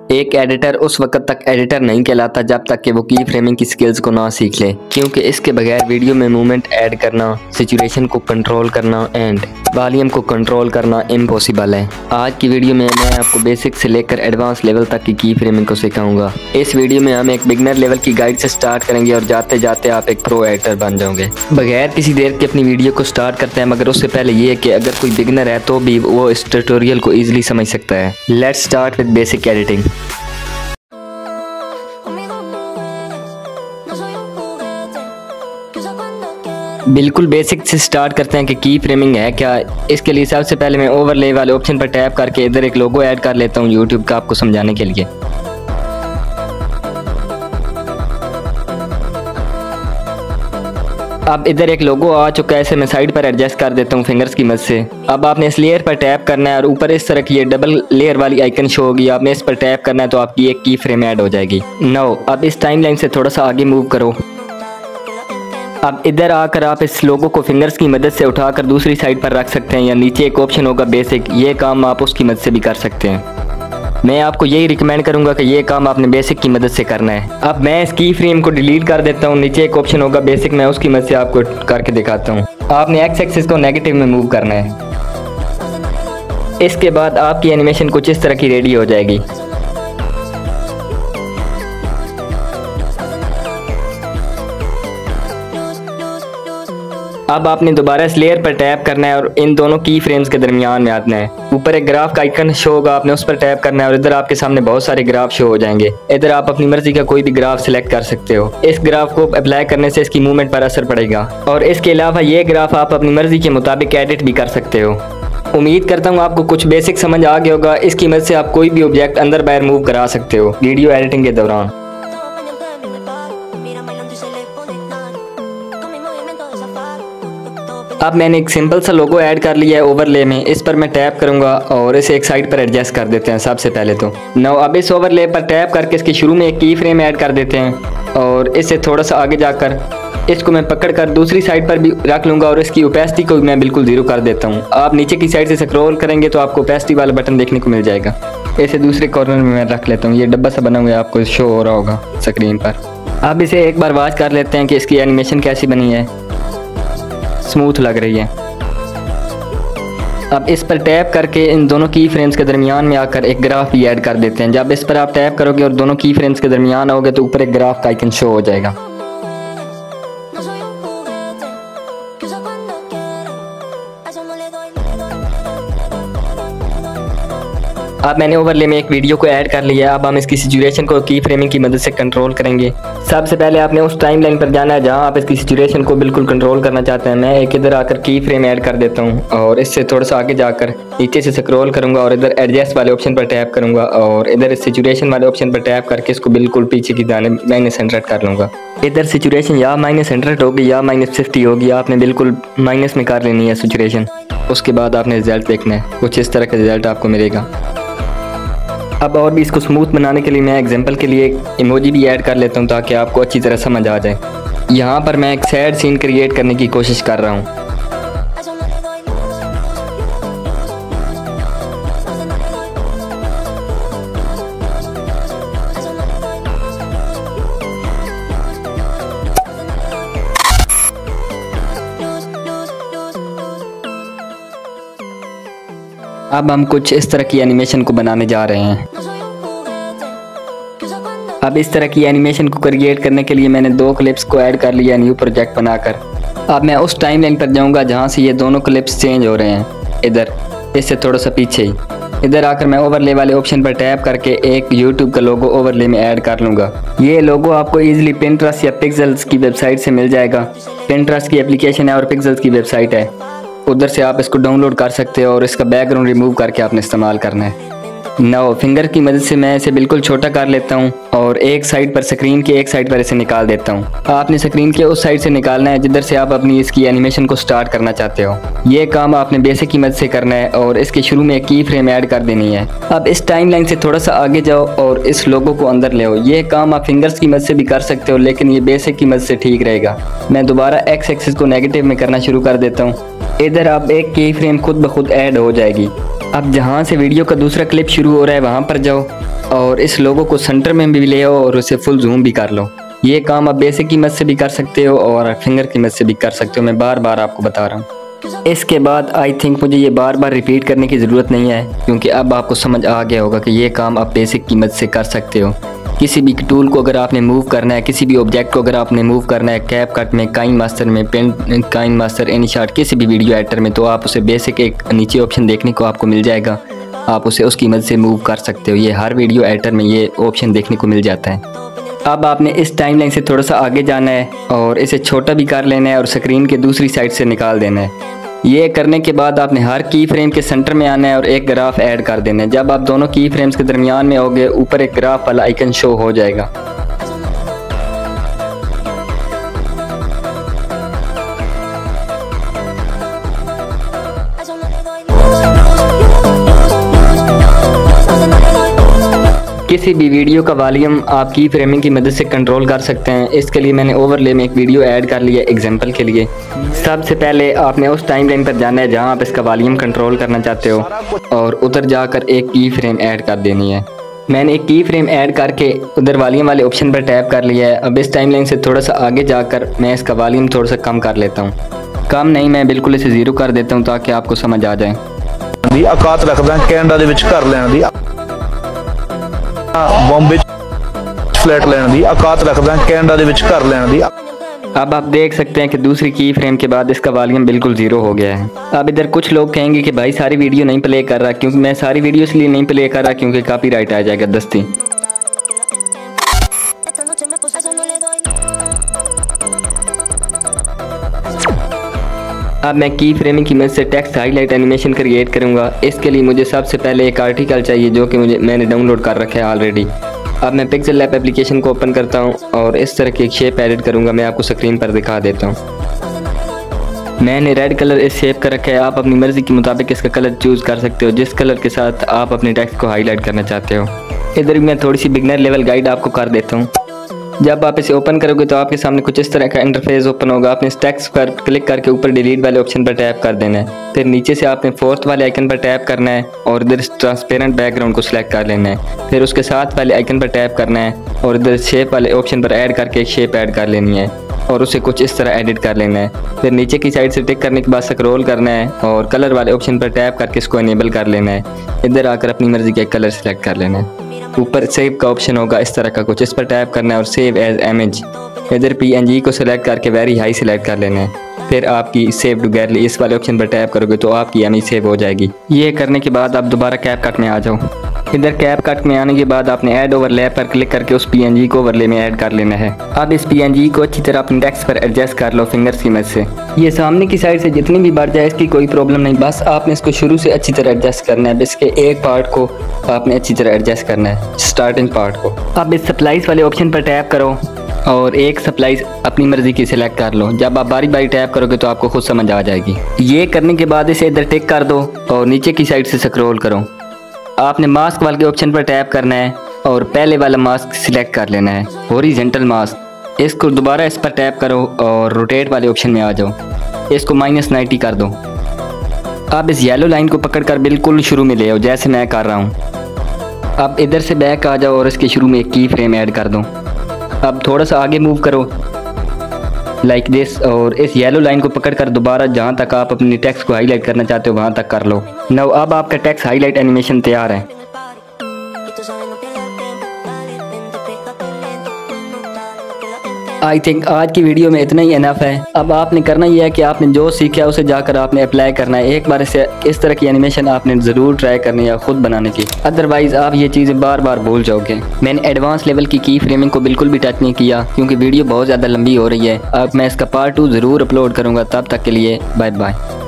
एक एडिटर उस वक्त तक एडिटर नहीं कहलाता जब तक कि वो की फ्रेमिंग की स्किल्स को ना सीख ले, क्योंकि इसके बगैर वीडियो में मूवमेंट ऐड करना, सिचुएशन को कंट्रोल करना एंड वॉल्यूम को कंट्रोल करना इम्पॉसिबल है। आज की वीडियो में मैं आपको बेसिक से लेकर एडवांस लेवल तक की फ्रेमिंग को सिखाऊंगा। इस वीडियो में हम एक बिगनर लेवल की गाइड से स्टार्ट करेंगे और जाते जाते आप एक प्रो एडिटर बन जाओगे। बगैर किसी देर के अपनी वीडियो को स्टार्ट करते हैं, मगर उससे पहले ये है कि अगर कोई बिगनर है तो भी वो इस ट्यूटोरियल को ईजिली समझ सकता है। Let's start with basic editing. बिल्कुल बेसिक से स्टार्ट करते हैं कि की फ्रेमिंग है क्या। इसके लिए सबसे पहले मैं ओवरले वाले ऑप्शन पर टैप करके इधर एक लोगो ऐड कर लेता हूँ यूट्यूब का, आपको समझाने के लिए। अब इधर एक लोगो आ चुका है, इसे मैं साइड पर एडजस्ट कर देता हूँ फिंगर्स की मदद से। अब आपने इस लेयर पर टैप करना है और ऊपर इस तरह की ये डबल लेयर वाली आइकन शो होगी, आपने इस पर टैप करना है तो आपकी एक की फ्रेम ऐड हो जाएगी। नाउ अब इस टाइमलाइन से थोड़ा सा आगे मूव करो। अब इधर आकर आप इस लोगो को फिंगर्स की मदद से उठाकर दूसरी साइड पर रख सकते हैं, या नीचे एक ऑप्शन होगा बेसिक, ये काम आप उसकी मदद से भी कर सकते हैं। मैं आपको यही रिकमेंड करूंगा कि ये काम आपने बेसिक की मदद से करना है। अब मैं इस की फ्रेम को डिलीट कर देता हूँ, नीचे एक ऑप्शन होगा बेसिक, मैं उसकी मदद से आपको करके दिखाता हूँ। आपने एक्स एक्सिस को नेगेटिव में मूव करना है। इसके बाद आपकी एनिमेशन कुछ इस तरह की रेडी हो जाएगी। अब आपने दोबारा इस लेयर पर टैप करना है और इन दोनों की फ्रेम्स के दरमियान में आना है। ऊपर एक ग्राफ का आइकन शो होगा, आपने उस पर टैप करना है और इधर आपके सामने बहुत सारे ग्राफ शो हो जाएंगे। इधर आप अपनी मर्जी का कोई भी ग्राफ सिलेक्ट कर सकते हो। इस ग्राफ को अप्लाई करने से इसकी मूवमेंट पर असर पड़ेगा और इसके अलावा ये ग्राफ आप अपनी मर्जी के मुताबिक एडिट भी कर सकते हो। उम्मीद करता हूँ आपको कुछ बेसिक समझ आ गया होगा। इसकी मदद से आप कोई भी ऑब्जेक्ट अंदर बाहर मूव करा सकते हो वीडियो एडिटिंग के दौरान। अब मैंने एक सिंपल सा लोगो ऐड कर लिया है ओवरले में, इस पर मैं टैप करूंगा और इसे एक साइड पर एडजस्ट कर देते हैं सबसे पहले तो। नाउ अब इस ओवरले पर टैप करके इसके शुरू में एक की फ्रेम ऐड कर देते हैं और इससे थोड़ा सा आगे जाकर इसको मैं पकड़कर दूसरी साइड पर भी रख लूँगा और इसकी ओपेसिटी को मैं बिल्कुल ज़ीरो कर देता हूँ। आप नीचे की साइड से स्क्रॉल करेंगे तो आपको ओपेसिटी वाला बटन देखने को मिल जाएगा। इसे दूसरे कॉर्नर में मैं रख लेता हूँ, ये डब्बा सा बना हुआ है, आपको शो हो रहा होगा स्क्रीन पर। अब इसे एक बार वॉच कर लेते हैं कि इसकी एनिमेशन कैसी बनी है, स्मूथ लग रही है। अब इस पर टैप करके इन दोनों की फ्रेम्स के दरमियान में आकर एक ग्राफ भी ऐड कर देते हैं। जब इस पर आप टैप करोगे और दोनों की फ्रेम्स के दरमियान आओगे तो ऊपर एक ग्राफ का आइकन शो हो जाएगा। अब मैंने ओवरले में एक वीडियो को ऐड कर लिया है। अब हम इसकी सिचुएशन को की फ्रेमिंग की मदद से कंट्रोल करेंगे। सबसे पहले आपने उस टाइमलाइन पर जाना है जहां आप इसकी सिचुएशन को बिल्कुल कंट्रोल करना चाहते हैं। मैं एक इधर आकर की फ्रेम ऐड कर देता हूं और इससे थोड़ा सा आगे जाकर नीचे से स्क्रॉल करूंगा और इधर एडजस्ट वाले ऑप्शन पर टैप करूंगा और इधर सिचुएशन वाले ऑप्शन पर टैप करके इसको बिल्कुल पीछे की जाने -100 कर लूँगा। इधर सिचुएशन या -100 होगी या -50 होगी, आपने बिल्कुल माइनस में कर लेनी है सिचुएशन। उसके बाद आपने रिजल्ट देखना है, कुछ इस तरह का रिजल्ट आपको मिलेगा। अब और भी इसको स्मूथ बनाने के लिए मैं एग्जांपल के लिए इमोजी भी ऐड कर लेता हूँ ताकि आपको अच्छी तरह समझ आ जाए। यहाँ पर मैं एक सैड सीन क्रिएट करने की कोशिश कर रहा हूँ। अब हम कुछ इस तरह की एनिमेशन को बनाने जा रहे हैं। अब इस तरह की एनिमेशन को क्रिएट करने के लिए मैंने 2 क्लिप्स को ऐड कर लिया न्यू प्रोजेक्ट बनाकर। अब मैं उस टाइमलाइन पर जाऊंगा जहां से ये दोनों क्लिप्स चेंज हो रहे हैं, इधर इससे थोड़ा सा पीछे ही। इधर आकर मैं ओवरले वाले ऑप्शन पर टैप करके एक यूट्यूब का लोगो ओवरले में ऐड कर लूँगा। ये लोगो आपको ईजिली पिंटरेस्ट या पिक्सेल्स की वेबसाइट से मिल जाएगा। पिंटरेस्ट की एप्लीकेशन है और पिक्सेल्स की वेबसाइट है, उधर से आप इसको डाउनलोड कर सकते हो और इसका बैकग्राउंड रिमूव करके आपने इस्तेमाल करना है। नाउ फिंगर की मदद से मैं इसे बिल्कुल छोटा कर लेता हूँ और एक साइड पर स्क्रीन के एक साइड पर इसे निकाल देता हूँ। आपने स्क्रीन के उस साइड से निकालना है जिधर से आप अपनी इसकी एनिमेशन को स्टार्ट करना चाहते हो। ये काम आपने बेसिक की मदद से करना है और इसके शुरू में एक की फ्रेम ऐड कर देनी है। अब इस टाइमलाइन से थोड़ा सा आगे जाओ और इस लोगो को अंदर ले आओ। ये काम आप फिंगर्स की मदद से भी कर सकते हो, लेकिन ये बेसिक की मदद से ठीक रहेगा। मैं दोबारा एक्स एक्सिस को नेगेटिव में करना शुरू कर देता हूँ। इधर अब एक की फ्रेम खुद ब खुद ऐड हो जाएगी। अब जहाँ से वीडियो का दूसरा क्लिप शुरू हो रहा है वहाँ पर जाओ और इस लोगो को सेंटर में भी ले आओ और उसे फुल जूम भी कर लो। ये काम आप बेसिक की मदद से भी कर सकते हो और फिंगर की मदद से भी कर सकते हो। मैं बार बार आपको बता रहा हूँ। इसके बाद आई थिंक मुझे ये बार बार रिपीट करने की ज़रूरत नहीं है, क्योंकि अब आपको समझ आ गया होगा कि ये काम आप बेसिक की मदद से कर सकते हो। किसी भी टूल को अगर आपने मूव करना है, किसी भी ऑब्जेक्ट को अगर आपने मूव करना है कैपकट में, काइन मास्टर में, पेंट काइन मास्टर, एनीशॉट, किसी भी वीडियो एडिटर में, तो आप उसे बेसिक एक नीचे ऑप्शन देखने को आपको मिल जाएगा। आप उसे उसकी मदद से मूव कर सकते हो। ये हर वीडियो एडिटर में ये ऑप्शन देखने को मिल जाता है। अब आपने इस टाइमलाइन से थोड़ा सा आगे जाना है और इसे छोटा भी कर लेना है और स्क्रीन के दूसरी साइड से निकाल देना है। ये करने के बाद आपने हर की फ्रेम के सेंटर में आना है और एक ग्राफ ऐड कर देना है। जब आप दोनों की फ्रेम्स के दरमियान में होगे, ऊपर एक ग्राफ वाला आइकन शो हो जाएगा। किसी भी वीडियो का वॉल्यूम आप की फ्रेमिंग की मदद से कंट्रोल कर सकते हैं। इसके लिए मैंने ओवरले में एक वीडियो ऐड कर लिया एग्जांपल के लिए। सबसे पहले आपने उस टाइमलाइन पर जाना है जहां आप इसका वॉल्यूम कंट्रोल करना चाहते हो और उधर जाकर एक की फ्रेम ऐड कर देनी है। मैंने एक की फ्रेम ऐड करके उधर वॉल्यूम वाले ऑप्शन पर टैप कर लिया है। अब इस टाइमलाइन से थोड़ा सा आगे जाकर मैं इसका वॉल्यूम थोड़ा सा कम कर लेता हूँ। कम नहीं, मैं बिल्कुल इसे 0 कर देता हूँ ताकि आपको समझ आ जाए। औकात रखदा कैनेडा दे विच घर लैण दी, बॉम्बे फ्लैट लैण दी औकात रखदा कैनेडा दे विच घर लैण दी। अब आप देख सकते हैं कि दूसरी की फ्रेम के बाद इसका वॉल्यूम बिल्कुल 0 हो गया है। अब इधर कुछ लोग कहेंगे कि भाई सारी वीडियो नहीं प्ले कर रहा, क्योंकि मैं सारी वीडियो इसलिए नहीं प्ले कर रहा क्योंकि कॉपीराइट आ जाएगा दस्ती। अब मैं की फ्रेमिंग की मदद से टेक्स्ट हाईलाइट एनिमेशन क्रिएट करूंगा। इसके लिए मुझे सबसे पहले एक आर्टिकल चाहिए जो कि मैंने डाउनलोड कर रखा है ऑलरेडी। अब मैं पिक्सेल लैब एप्लीकेशन को ओपन करता हूं और इस तरह की एक शेप एडिट करूंगा। मैं आपको स्क्रीन पर दिखा देता हूं। मैंने रेड कलर इस शेप का रखा है। आप अपनी मर्ज़ी के मुताबिक इसका कलर चूज़ कर सकते हो, जिस कलर के साथ आप अपने टेक्स्ट को हाईलाइट करना चाहते हो। इधर मैं थोड़ी सी बिगनर लेवल गाइड आपको कर देता हूँ। जब आप इसे ओपन करोगे तो आपके सामने कुछ इस तरह का इंटरफेस ओपन होगा। आपने इस टेक्स्ट पर क्लिक करके ऊपर डिलीट वाले ऑप्शन पर टैप कर देना है। फिर नीचे से आपने फोर्थ वाले आइकन पर टैप करना है और इधर ट्रांसपेरेंट बैकग्राउंड को सिलेक्ट कर लेना है। फिर उसके साथ वाले आइकन पर टैप करना है और इधर शेप वाले ऑप्शन पर ऐड करके एक शेप ऐड कर लेनी है और उसे कुछ इस तरह एडिट कर लेना है। फिर नीचे की साइड से टिक करने के बाद स्क्रॉल करना है और कलर वाले ऑप्शन पर टैप करके इसको इनेबल कर लेना है। इधर आकर अपनी मर्जी का कलर सेलेक्ट कर लेना है। ऊपर सेव का ऑप्शन होगा इस तरह का कुछ, इस पर टैप करना है और सेव एज इमेज। इधर PNG को सिलेक्ट करके वेरी हाई सिलेक्ट कर लेना है। फिर आपकी सेव टू गैलरी इस वाले ऑप्शन पर टैप करोगे तो आपकी इमेज सेव हो जाएगी। ये करने के बाद आप दोबारा कैपकट में आ जाओ। इधर कैपकट में आने के बाद आपने ऐड ओवरलैप पर क्लिक करके उस PNG को ओवरले में ऐड कर लेना है। अब इस PNG को अच्छी तरह अपने टेक्स्ट पर एडजस्ट कर लो फिंगर्स की मदद से। ये सामने की साइड से जितनी भी बढ़ जाए इसकी कोई प्रॉब्लम नहीं, बस आपने इसको शुरू से अच्छी तरह एडजस्ट करना है। इसके एक पार्ट को आपने अच्छी तरह एडजस्ट करना है, स्टार्टिंग पार्ट को। अब इस स्प्लाइस वाले ऑप्शन पर टैप करो और एक स्प्लाइस अपनी मर्जी की सिलेक्ट कर लो। जब आप बारी बारी टैप करोगे तो आपको खुद समझ आ जाएगी। ये करने के बाद इसे इधर टिक कर दो और नीचे की साइड से स्क्रॉल करो। आपने मास्क वाले ऑप्शन पर टैप करना है और पहले वाला मास्क सिलेक्ट कर लेना है, हॉरिजॉन्टल मास्क। इसको दोबारा इस पर टैप करो और रोटेट वाले ऑप्शन में आ जाओ। इसको -90 कर दो। अब इस येलो लाइन को पकड़कर बिल्कुल शुरू में ले आओ जैसे मैं कर रहा हूँ। अब इधर से बैक आ जाओ और इसके शुरू में एक की फ्रेम ऐड कर दो। अब थोड़ा सा आगे मूव करो लाइक दिस और इस येलो लाइन को पकड़कर दोबारा जहाँ तक आप अपनी टेक्स्ट को हाईलाइट करना चाहते हो वहाँ तक कर लो। नाउ अब आपका टेक्स्ट हाईलाइट एनिमेशन तैयार है। आई थिंक आज की वीडियो में इतना ही इनफ है। अब आपने करना ही है कि आपने जो सीखा उसे जाकर आपने अप्लाई करना है। एक बार इस तरह की एनिमेशन आपने ज़रूर ट्राई करनी है खुद बनाने की, अदरवाइज़ आप ये चीज़ें बार बार भूल जाओगे। मैंने एडवांस लेवल की फ्रेमिंग को बिल्कुल भी टच नहीं किया क्योंकि वीडियो बहुत ज़्यादा लंबी हो रही है। अब मैं इसका पार्ट 2 ज़रूर अपलोड करूँगा। तब तक के लिए बाय बाय।